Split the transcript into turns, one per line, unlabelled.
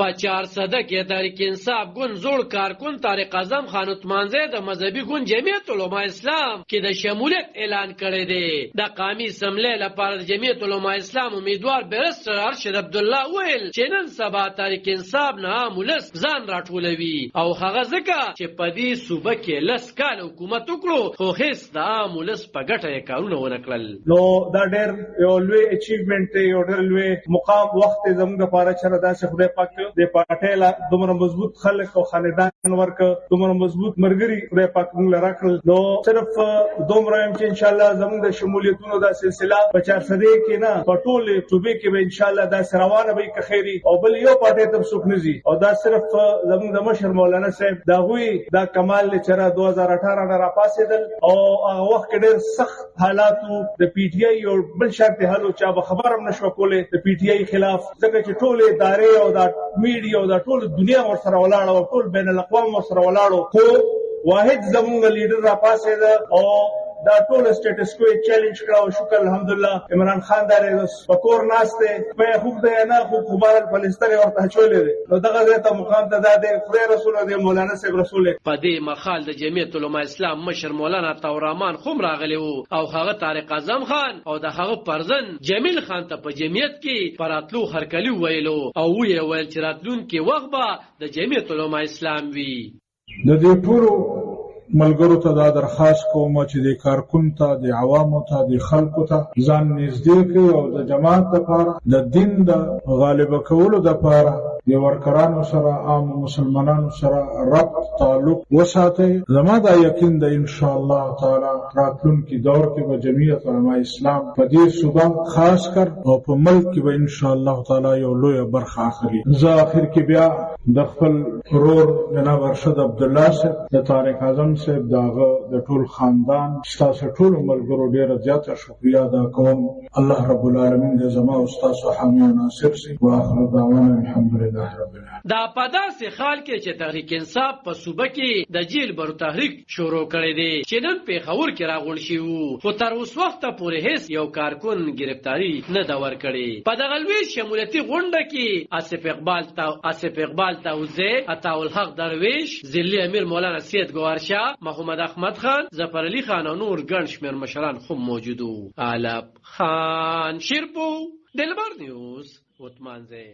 په 400 کې تحریک انصاف ګوند زوړ کارکون طارق اعظم خان عثمانزی د مذهبي ګوند جمعیت علماء اسلام کې د شمولیت اعلان کړی دی. د قومي اسمبلی لپاره د جمعیت علماء اسلام امیدوار بیرسټر ارشد عبدالله ویل چې نن سبا تحریک انصاف نه مولس ځان راټولوي او هغه ځکه چې په دې صوبه کې لس کال حکومت وکړو خو هیڅ د مولس په ګټه یې کارونه ونه کړل.
نو دا ډېر یو لوی اچیومنټ دی، یو ډېر لوی مقام وخت زموږ لپاره چې داسې خدای پاک د پټه دومره مضبوط خلک او خاندان ورک دومره مضبوط مرګري خدای پاک موږ راکړل. نو صرف دومره هم چې ان شاء الله زموږ د شمولیتونو دا سلسله په 400 کې نه په ټول صوبې کې به ان شاء الله دا روانه وي که خیری او بل یو پټه تر څوک نزي. او دا صرف زموږ د مشر مولانا صاحب دا وی دا کمال چې 2018 نه راپاسېدل او هغه وخت ډېر سخت حالاتو د پی ټی آی او بل شرط حل چا به خبرم نشو کوله د پی ټی آی خلاف ځکه چې ټول ادارې او دا میډیا او دا ټول دنیا ورسره ولاړ او ټول بین الاقوام ورسره ولاړ خو واحد زموږ لیډر را پاسې ده او دا ټول سټیټس کو چیلنج کړو. شکر الحمدلله عمران خان دغه پکور ناشته په خوب دی نه خو خبر فلسطین ورته چولې دي. نو دغه ته مقام ته د خدای رسول دی مولانا صاحب رسول
په دې مخال د جمعیت علماء اسلام مشر مولانا تورمان خوم راغلی وو او هغه طارق اعظم خان او د هغه پرزن جمیل خان ته په جمعیت کې پراتلو هرکلی ویلو او وی ویل چې راتلون کې وخت به د جمعیت علماء اسلام وی.
د دې ټولو ملګرو ته دا درخواست کوم چې د کارکون ته د عوامو ته د خلکو ته ځان نږدې کړي او د جماعت لپاره د دین د غالب کولو لپاره د ورکرانو سره عام مسلمانانو سره ربط تعلق وساتي. زما دا یقین ده ان شاء الله تعالی راتلونکي دور کې به جمعیت علماء اسلام په دې صوبه خاص کر او په ملک کې به ان شاء الله تعالی یو لوی برخه اخلي. زه اخر کې بیا د خپل ورور جناب ارشد عبدالله صاحب د طارق اعظم صاحب داغه د ټول خاندان ستاسو ټول ملګرو ډیره زیاته شکریا ادا کوم. الله رب العالمین دې زما او تاسو حامی او ناصر شي. واخر دعوانا الحمدلله رب العالمین.
دا په داسې حال کې چې تحریک انصاف په صوبه کې د جیل برو تحریک شروع کړی دی چې نن پیښور کې راغون شي وو خو تر اوس وخت پورې هیڅ یو کارکون گرفتاری نه دا ور کړی. په دغه لوی شمولیتي غونډه کې آصف اقبال تاوزی عطاء الحق درویش ذلی امیر مولانا سید گوهرشاه محمد احمد خان ظفر علی خان او نور ګڼ شمېر مشران هم موجود وو. علب خان شیرپو دلبر نیوز عثمانزی.